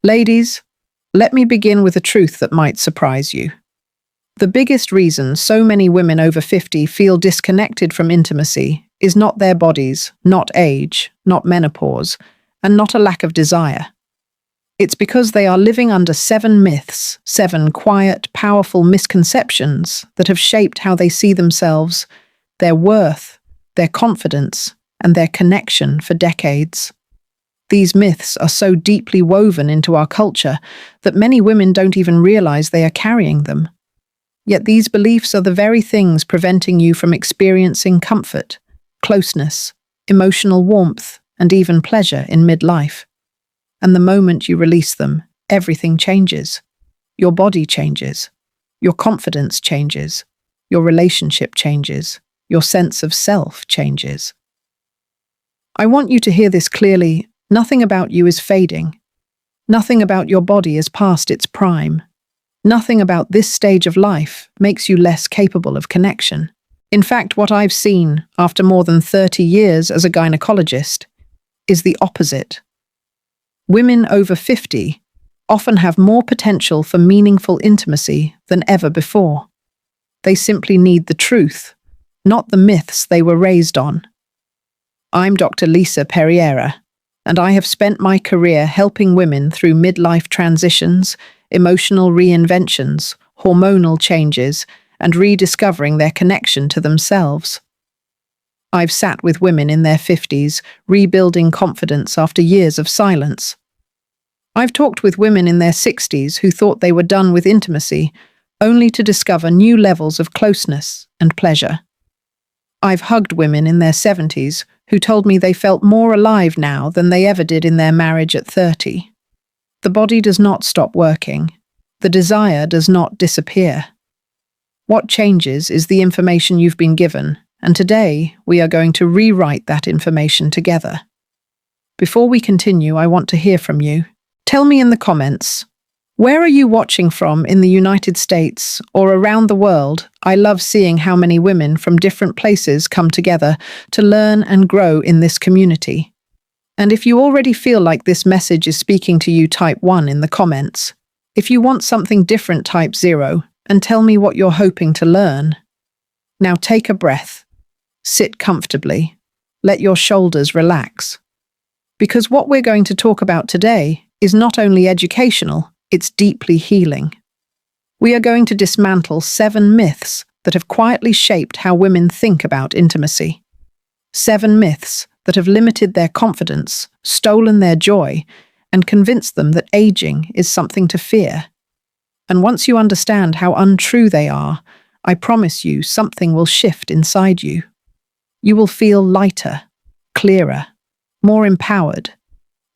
Ladies, let me begin with a truth that might surprise you. The biggest reason so many women over 50 feel disconnected from intimacy is not their bodies, not age, not menopause, and not a lack of desire. It's because they are living under 7 myths, 7 quiet, powerful misconceptions that have shaped how they see themselves, their worth, their confidence, and their connection for decades. These myths are so deeply woven into our culture that many women don't even realize they are carrying them. Yet these beliefs are the very things preventing you from experiencing comfort, closeness, emotional warmth, and even pleasure in midlife. And the moment you release them, everything changes. Your body changes. Your confidence changes. Your relationship changes. Your sense of self changes. I want you to hear this clearly. Nothing about you is fading. Nothing about your body is past its prime. Nothing about this stage of life makes you less capable of connection. In fact, what I've seen after more than 30 years as a gynecologist is the opposite. Women over 50 often have more potential for meaningful intimacy than ever before. They simply need the truth, not the myths they were raised on. I'm Dr. Perriera, and I have spent my career helping women through midlife transitions, emotional reinventions, hormonal changes, and rediscovering their connection to themselves. I've sat with women in their 50s, rebuilding confidence after years of silence. I've talked with women in their 60s who thought they were done with intimacy, only to discover new levels of closeness and pleasure. I've hugged women in their 70s who told me they felt more alive now than they ever did in their marriage at 30. The body does not stop working. The desire does not disappear. What changes is the information you've been given, and today we are going to rewrite that information together. Before we continue, I want to hear from you. Tell me in the comments, where are you watching from in the United States or around the world? I love seeing how many women from different places come together to learn and grow in this community. And if you already feel like this message is speaking to you, type 1 in the comments. If you want something different, type 0 and tell me what you're hoping to learn. Now take a breath. Sit comfortably. Let your shoulders relax. Because what we're going to talk about today is not only educational, it's deeply healing. We are going to dismantle 7 myths that have quietly shaped how women think about intimacy. 7 myths that have limited their confidence, stolen their joy, and convinced them that aging is something to fear. And once you understand how untrue they are, I promise you something will shift inside you. You will feel lighter, clearer, more empowered,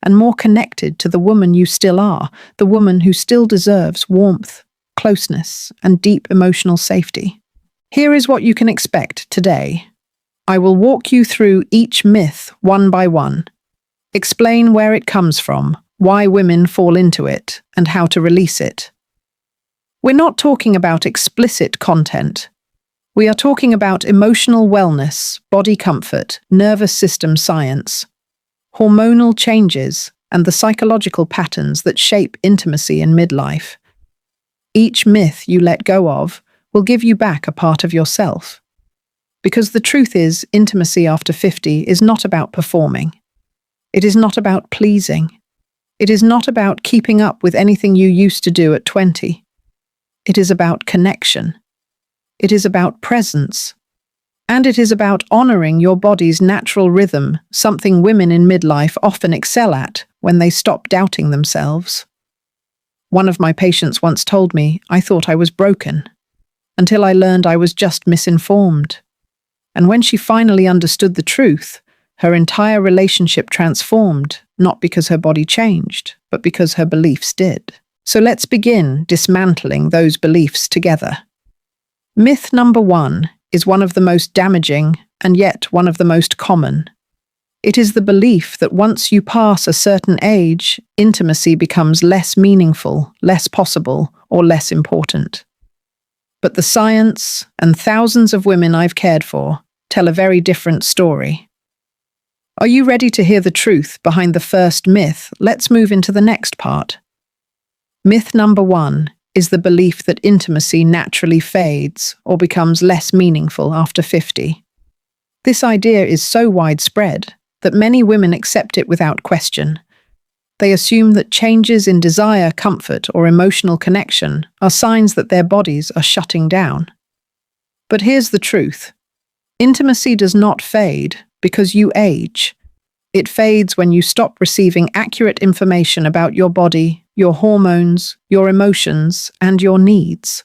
and more connected to the woman you still are, the woman who still deserves warmth, closeness, and deep emotional safety. Here is what you can expect today. I will walk you through each myth one by one, explain where it comes from, why women fall into it, and how to release it. We're not talking about explicit content. We are talking about emotional wellness, body comfort, nervous system science, hormonal changes, and the psychological patterns that shape intimacy in midlife. Each myth you let go of will give you back a part of yourself. Because the truth is, intimacy after 50 is not about performing. It is not about pleasing. It is not about keeping up with anything you used to do at 20. It is about connection. It is about presence. And it is about honoring your body's natural rhythm, something women in midlife often excel at when they stop doubting themselves. One of my patients once told me I thought I was broken, until I learned I was just misinformed. And when she finally understood the truth, her entire relationship transformed, not because her body changed, but because her beliefs did. So let's begin dismantling those beliefs together. Myth number 1 is one of the most damaging and yet one of the most common. It is the belief that once you pass a certain age, intimacy becomes less meaningful, less possible, or less important. But the science and thousands of women I've cared for tell a very different story. Are you ready to hear the truth behind the first myth? Let's move into the next part. Myth number 1 is the belief that intimacy naturally fades or becomes less meaningful after 50. This idea is so widespread that many women accept it without question. They assume that changes in desire, comfort, or emotional connection are signs that their bodies are shutting down. But here's the truth. Intimacy does not fade because you age. It fades when you stop receiving accurate information about your body, your hormones, your emotions, and your needs.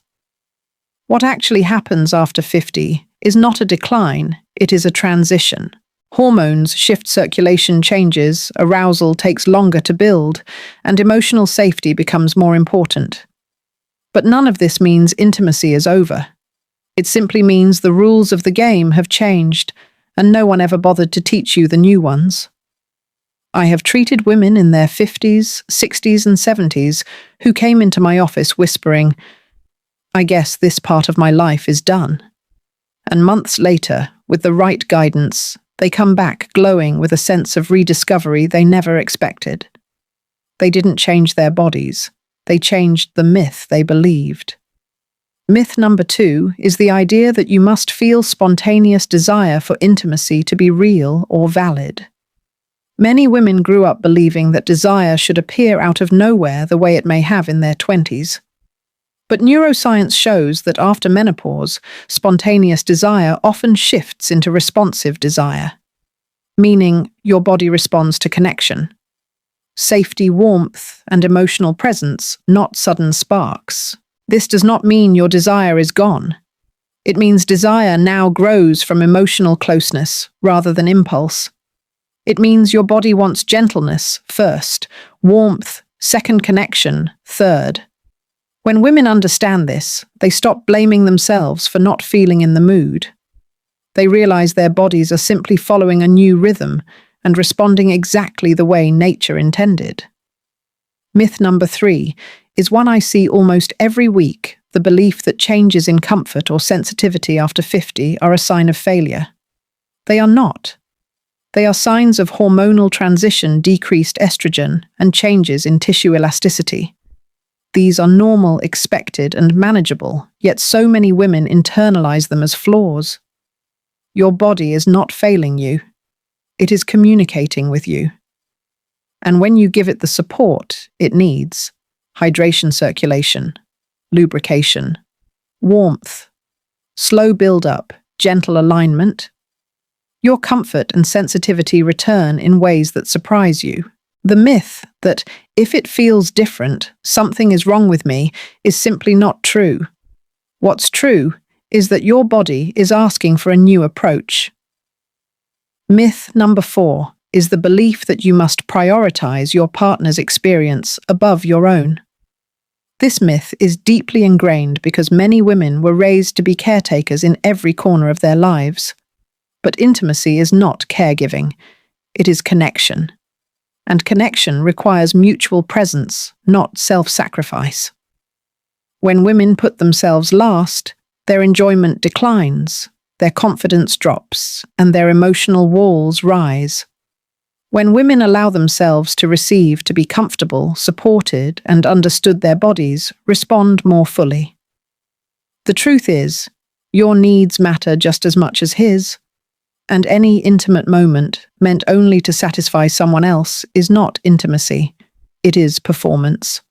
What actually happens after 50 is not a decline, it is a transition. Hormones shift, circulation changes, arousal takes longer to build, and emotional safety becomes more important. But none of this means intimacy is over. It simply means the rules of the game have changed, and no one ever bothered to teach you the new ones. I have treated women in their 50s, 60s, and 70s who came into my office whispering, "I guess this part of my life is done." And months later, with the right guidance, they come back glowing with a sense of rediscovery they never expected. They didn't change their bodies. They changed the myth they believed. Myth number 2 is the idea that you must feel spontaneous desire for intimacy to be real or valid. Many women grew up believing that desire should appear out of nowhere the way it may have in their 20s. But neuroscience shows that after menopause, spontaneous desire often shifts into responsive desire, meaning your body responds to connection. Safety, warmth, and emotional presence, not sudden sparks. This does not mean your desire is gone. It means desire now grows from emotional closeness rather than impulse. It means your body wants gentleness first, warmth, second, connection third. When women understand this, they stop blaming themselves for not feeling in the mood. They realize their bodies are simply following a new rhythm and responding exactly the way nature intended. Myth number 3 is one I see almost every week, the belief that changes in comfort or sensitivity after 50 are a sign of failure. They are not. They are signs of hormonal transition, decreased estrogen, and changes in tissue elasticity. These are normal, expected, and manageable, yet so many women internalize them as flaws. Your body is not failing you. It is communicating with you. And when you give it the support it needs, hydration, circulation, lubrication, warmth, slow build-up, gentle alignment, your comfort and sensitivity return in ways that surprise you. The myth that if it feels different, something is wrong with me is simply not true. What's true is that your body is asking for a new approach. Myth number 4 is the belief that you must prioritize your partner's experience above your own. This myth is deeply ingrained because many women were raised to be caretakers in every corner of their lives. But intimacy is not caregiving, it is connection. And connection requires mutual presence, not self-sacrifice. When women put themselves last, their enjoyment declines, their confidence drops, and their emotional walls rise. When women allow themselves to receive, to be comfortable, supported, and understood, their bodies respond more fully. The truth is, your needs matter just as much as his. And any intimate moment meant only to satisfy someone else is not intimacy, it is performance.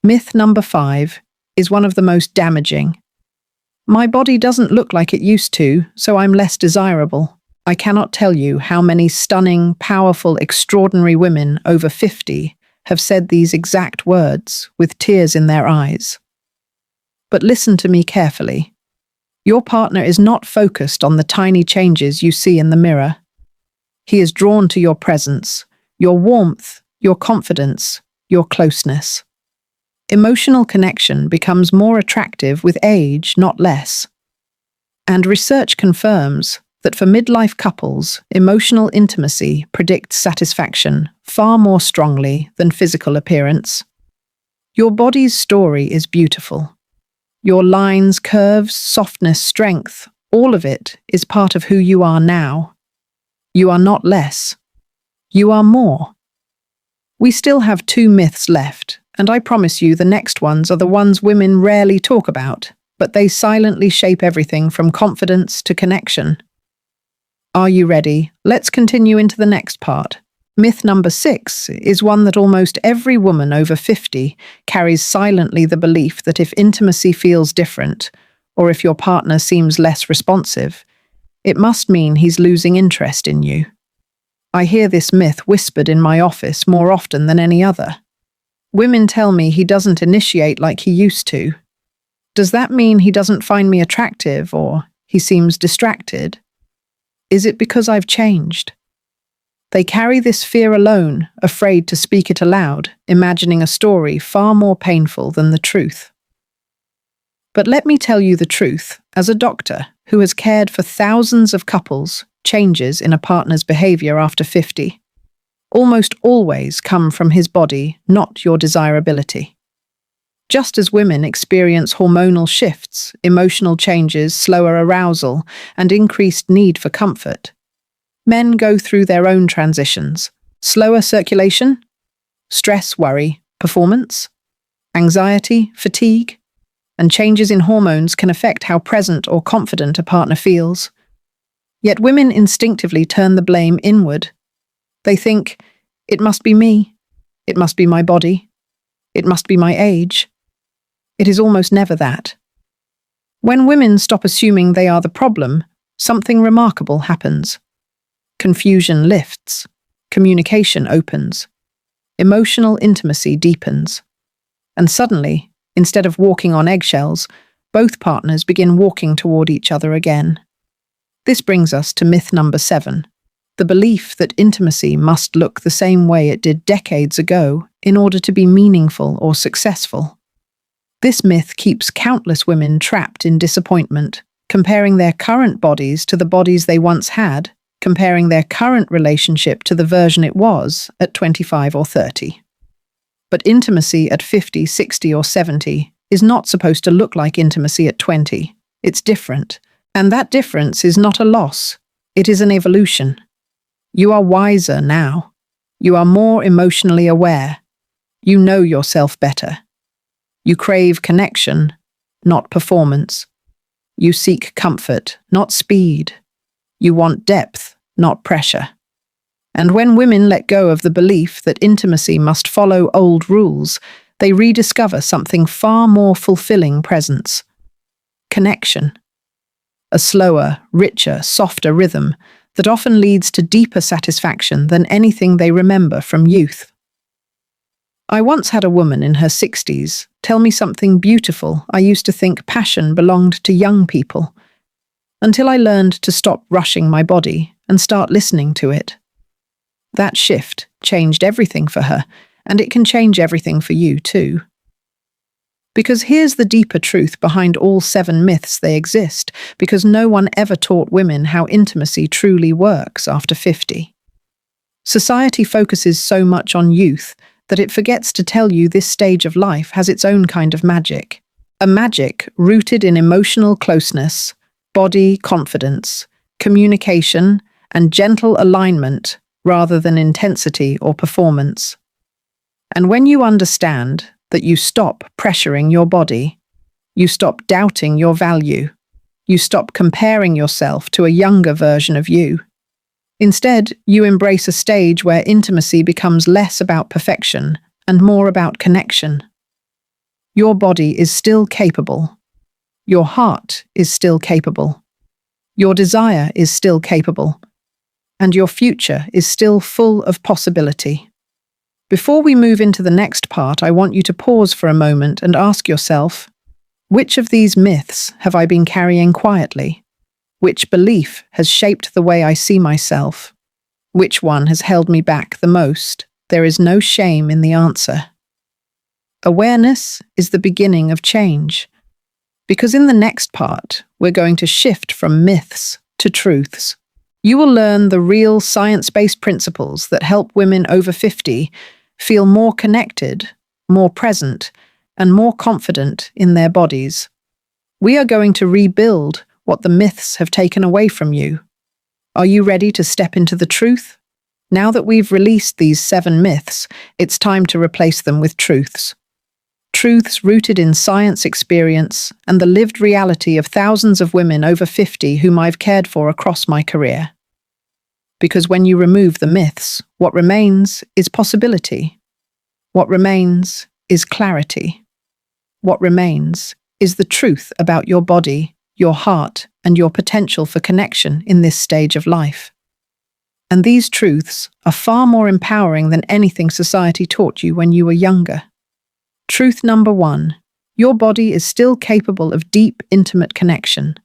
Myth number 5 is one of the most damaging. My body doesn't look like it used to, so I'm less desirable. I cannot tell you how many stunning, powerful, extraordinary women over 50 have said these exact words with tears in their eyes. But listen to me carefully. Your partner is not focused on the tiny changes you see in the mirror. He is drawn to your presence, your warmth, your confidence, your closeness. Emotional connection becomes more attractive with age, not less. And research confirms that for midlife couples, emotional intimacy predicts satisfaction far more strongly than physical appearance. Your body's story is beautiful. Your lines, curves, softness, strength, all of it is part of who you are now. You are not less. You are more. We still have 2 myths left, And I promise you the next ones are the ones women rarely talk about, but they silently shape everything from confidence to connection. Are you ready? Let's continue into the next part. Myth number 6 is one that almost every woman over 50 carries silently: the belief that if intimacy feels different, or if your partner seems less responsive, it must mean he's losing interest in you. I hear this myth whispered in my office more often than any other. Women tell me he doesn't initiate like he used to. Does that mean he doesn't find me attractive, or he seems distracted? Is it because I've changed? They carry this fear alone, afraid to speak it aloud, imagining a story far more painful than the truth. But let me tell you the truth. As a doctor who has cared for thousands of couples, changes in a partner's behavior after 50 almost always come from his body, not your desirability. Just as women experience hormonal shifts, emotional changes, slower arousal, and increased need for comfort, men go through their own transitions: slower circulation, stress, worry, performance, anxiety, fatigue, and changes in hormones can affect how present or confident a partner feels. Yet women instinctively turn the blame inward. They think, it must be me, it must be my body, it must be my age. It is almost never that. When women stop assuming they are the problem, something remarkable happens. Confusion lifts, communication opens, emotional intimacy deepens, and suddenly, instead of walking on eggshells, both partners begin walking toward each other again. This brings us to myth number 7, the belief that intimacy must look the same way it did decades ago in order to be meaningful or successful. This myth keeps countless women trapped in disappointment, comparing their current bodies to the bodies they once had, comparing their current relationship to the version it was at 25 or 30. But intimacy at 50, 60, or 70 is not supposed to look like intimacy at 20. It's different. And that difference is not a loss. It is an evolution. You are wiser now. You are more emotionally aware. You know yourself better. You crave connection, not performance. You seek comfort, not speed. You want depth, not pressure. And when women let go of the belief that intimacy must follow old rules, they rediscover something far more fulfilling: presence. Connection. A slower, richer, softer rhythm that often leads to deeper satisfaction than anything they remember from youth. I once had a woman in her 60s tell me something beautiful. I used to think passion belonged to young people, until I learned to stop rushing my body and start listening to it. That shift changed everything for her, and it can change everything for you too. Because here's the deeper truth behind all 7 myths: they exist because no one ever taught women how intimacy truly works after 50. Society focuses so much on youth that it forgets to tell you this stage of life has its own kind of magic. A magic rooted in emotional closeness, body confidence, communication, and gentle alignment rather than intensity or performance. And when you understand that you stop pressuring your body, you stop doubting your value, you stop comparing yourself to a younger version of you. Instead, you embrace a stage where intimacy becomes less about perfection and more about connection. Your body is still capable. Your heart is still capable. Your desire is still capable. And your future is still full of possibility. Before we move into the next part, I want you to pause for a moment and ask yourself, which of these myths have I been carrying quietly? Which belief has shaped the way I see myself? Which one has held me back the most? There is no shame in the answer. Awareness is the beginning of change. Because in the next part, we're going to shift from myths to truths. You will learn the real science-based principles that help women over 50 feel more connected, more present, and more confident in their bodies. We are going to rebuild what the myths have taken away from you. Are you ready to step into the truth? Now that we've released these 7 myths, it's time to replace them with truths. Truths rooted in science experience and the lived reality of thousands of women over 50 whom I've cared for across my career. Because when you remove the myths, what remains is possibility. What remains is clarity. What remains is the truth about your body, your heart, and your potential for connection in this stage of life. And these truths are far more empowering than anything society taught you when you were younger. Truth number 1. Your body is still capable of deep, intimate connection.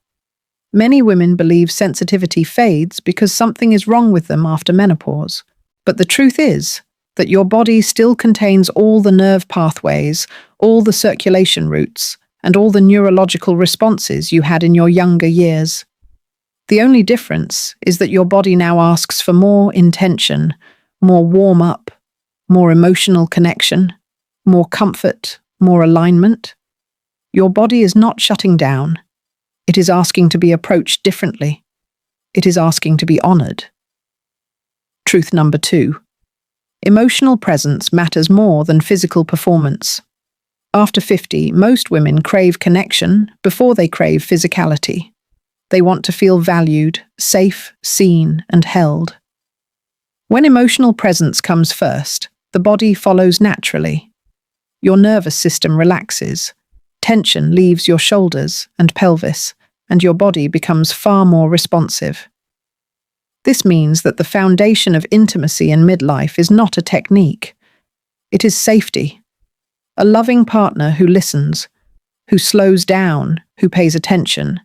Many women believe sensitivity fades because something is wrong with them after menopause. But the truth is that your body still contains all the nerve pathways, all the circulation routes, and all the neurological responses you had in your younger years. The only difference is that your body now asks for more intention, more warm-up, more emotional connection, more comfort, more alignment. Your body is not shutting down. It is asking to be approached differently. It is asking to be honored. Truth number 2. Emotional presence matters more than physical performance. After 50, most women crave connection before they crave physicality. They want to feel valued, safe, seen, and held. When emotional presence comes first, the body follows naturally. Your nervous system relaxes, tension leaves your shoulders and pelvis, and your body becomes far more responsive. This means that the foundation of intimacy in midlife is not a technique. It is safety. A loving partner who listens, who slows down, who pays attention,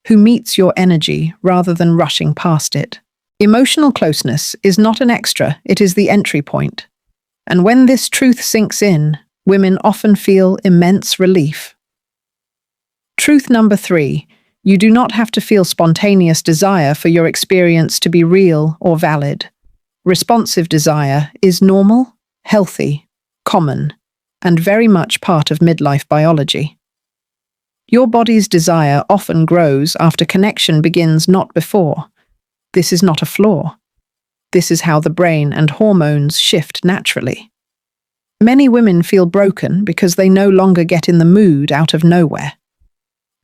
who meets your energy rather than rushing past it. Emotional closeness is not an extra, it is the entry point. And when this truth sinks in, women often feel immense relief. Truth number 3. You do not have to feel spontaneous desire for your experience to be real or valid. Responsive desire is normal, healthy, common, and very much part of midlife biology. Your body's desire often grows after connection begins, not before. This is not a flaw. This is how the brain and hormones shift naturally. Many women feel broken because they no longer get in the mood out of nowhere.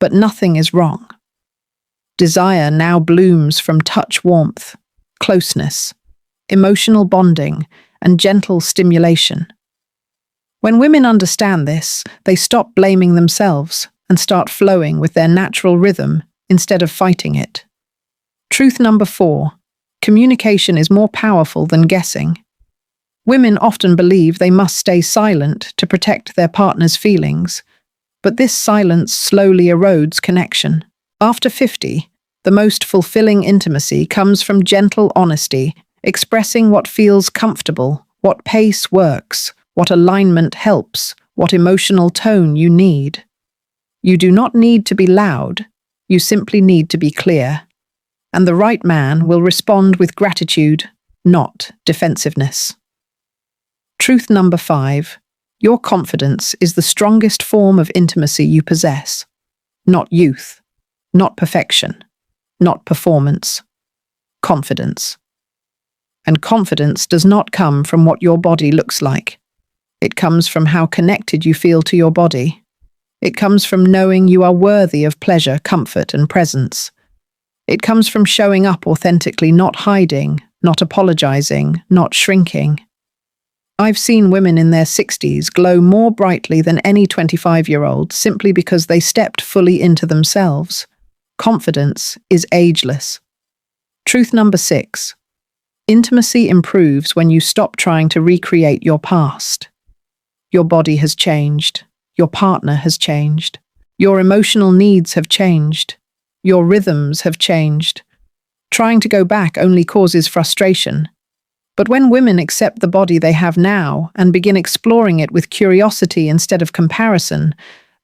But nothing is wrong. Desire now blooms from touch warmth, closeness, emotional bonding, and gentle stimulation. When women understand this, they stop blaming themselves and start flowing with their natural rhythm instead of fighting it. Truth number 4. Communication is more powerful than guessing. Women often believe they must stay silent to protect their partner's feelings, but this silence slowly erodes connection. After 50, the most fulfilling intimacy comes from gentle honesty, expressing what feels comfortable, what pace works, what alignment helps, what emotional tone you need. You do not need to be loud, you simply need to be clear. And the right man will respond with gratitude, not defensiveness. Truth number 5. Your confidence is the strongest form of intimacy you possess. Not youth, not perfection, not performance. Confidence. And confidence does not come from what your body looks like. It comes from how connected you feel to your body. It comes from knowing you are worthy of pleasure, comfort, and presence. It comes from showing up authentically, not hiding, not apologizing, not shrinking. I've seen women in their 60s glow more brightly than any 25-year-old simply because they stepped fully into themselves. Confidence is ageless. Truth number 6. Intimacy improves when you stop trying to recreate your past. Your body has changed. Your partner has changed. Your emotional needs have changed. Your rhythms have changed. Trying to go back only causes frustration. But when women accept the body they have now and begin exploring it with curiosity instead of comparison,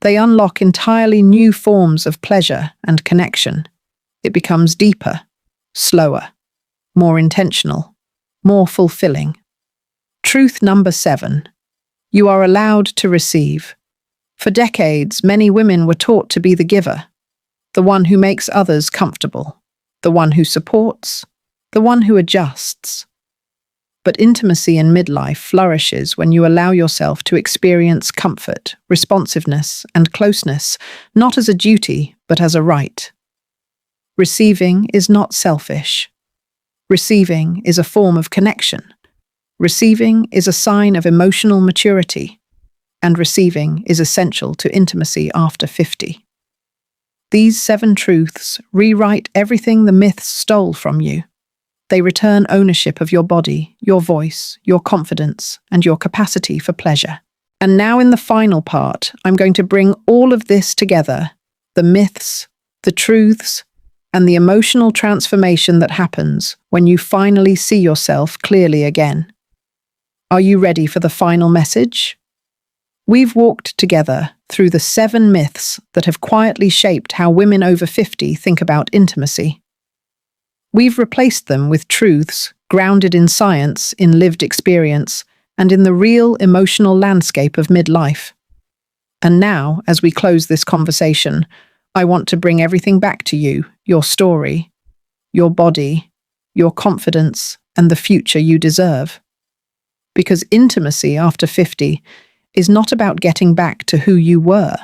they unlock entirely new forms of pleasure and connection. It becomes deeper, slower, more intentional, more fulfilling. Truth number 7. You are allowed to receive. For decades, many women were taught to be the giver, the one who makes others comfortable, the one who supports, the one who adjusts. But intimacy in midlife flourishes when you allow yourself to experience comfort, responsiveness, and closeness, not as a duty, but as a right. Receiving is not selfish. Receiving is a form of connection. Receiving is a sign of emotional maturity, and receiving is essential to intimacy after 50. These 7 truths rewrite everything the myths stole from you. They return ownership of your body, your voice, your confidence, and your capacity for pleasure. And now in the final part, I'm going to bring all of this together, the myths, the truths, and the emotional transformation that happens when you finally see yourself clearly again. Are you ready for the final message? We've walked together through the 7 myths that have quietly shaped how women over 50 think about intimacy. We've replaced them with truths grounded in science, in lived experience, and in the real emotional landscape of midlife. And now, as we close this conversation, I want to bring everything back to you, your story, your body, your confidence, and the future you deserve. Because intimacy after 50 is not about getting back to who you were.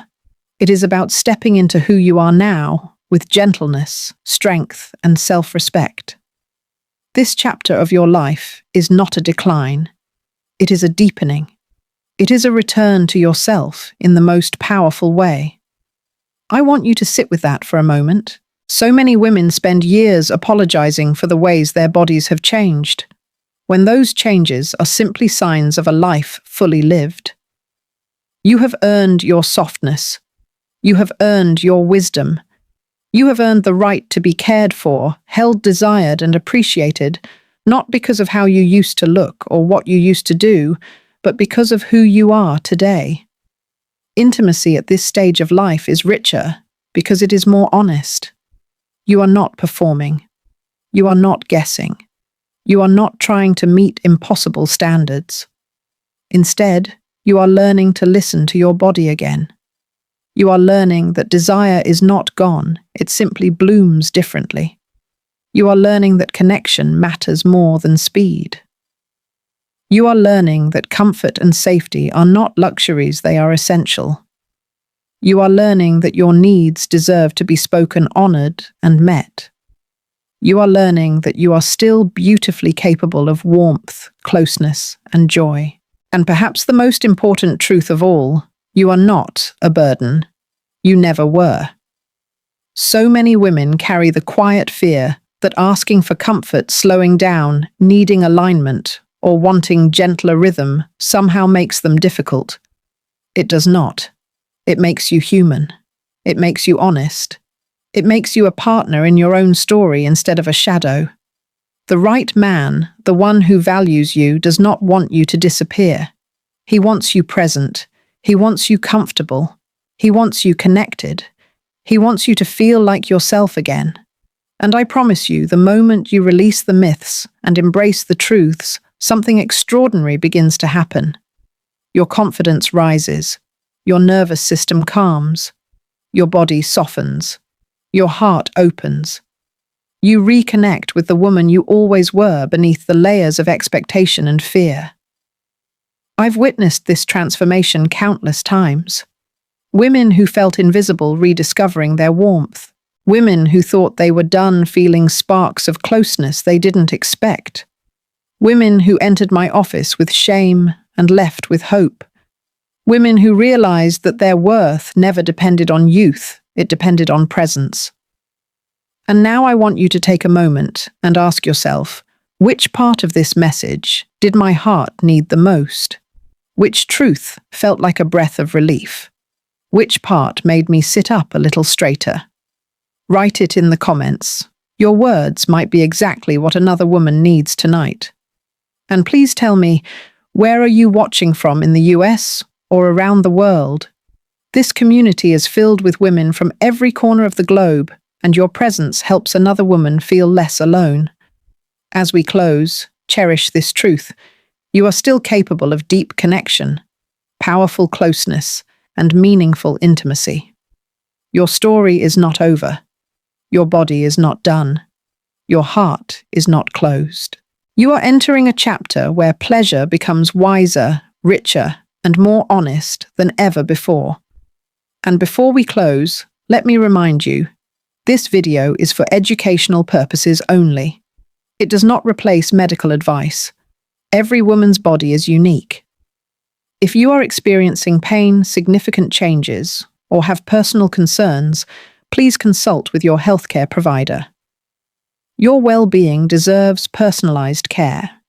It is about stepping into who you are now with gentleness, strength, and self-respect. This chapter of your life is not a decline. It is a deepening. It is a return to yourself in the most powerful way. I want you to sit with that for a moment. So many women spend years apologizing for the ways their bodies have changed, when those changes are simply signs of a life fully lived. You have earned your softness. You have earned your wisdom. You have earned the right to be cared for, held, desired, and appreciated, not because of how you used to look or what you used to do, but because of who you are today. Intimacy at this stage of life is richer because it is more honest. You are not performing. You are not guessing. You are not trying to meet impossible standards. Instead, you are learning to listen to your body again. You are learning that desire is not gone, it simply blooms differently. You are learning that connection matters more than speed. You are learning that comfort and safety are not luxuries, they are essential. You are learning that your needs deserve to be spoken, honored, and met. You are learning that you are still beautifully capable of warmth, closeness, and joy. And perhaps the most important truth of all, you are not a burden. You never were. So many women carry the quiet fear that asking for comfort, slowing down, needing alignment, or wanting gentler rhythm somehow makes them difficult. It does not. It makes you human. It makes you honest. It makes you a partner in your own story instead of a shadow. The right man, the one who values you, does not want you to disappear. He wants you present. He wants you comfortable. He wants you connected. He wants you to feel like yourself again. And I promise you, the moment you release the myths and embrace the truths, something extraordinary begins to happen. Your confidence rises. Your nervous system calms. Your body softens. Your heart opens. You reconnect with the woman you always were beneath the layers of expectation and fear. I've witnessed this transformation countless times. Women who felt invisible rediscovering their warmth. Women who thought they were done feeling sparks of closeness they didn't expect. Women who entered my office with shame and left with hope. Women who realized that their worth never depended on youth, it depended on presence. And now I want you to take a moment and ask yourself, which part of this message did my heart need the most? Which truth felt like a breath of relief? Which part made me sit up a little straighter? Write it in the comments. Your words might be exactly what another woman needs tonight. And please tell me, where are you watching from in the US or around the world? This community is filled with women from every corner of the globe, and your presence helps another woman feel less alone. As we close, cherish this truth. You are still capable of deep connection, powerful closeness, and meaningful intimacy. Your story is not over. Your body is not done. Your heart is not closed. You are entering a chapter where pleasure becomes wiser, richer, and more honest than ever before. And before we close, let me remind you, this video is for educational purposes only. It does not replace medical advice. Every woman's body is unique. If you are experiencing pain, significant changes, or have personal concerns, please consult with your healthcare provider. Your well-being deserves personalized care.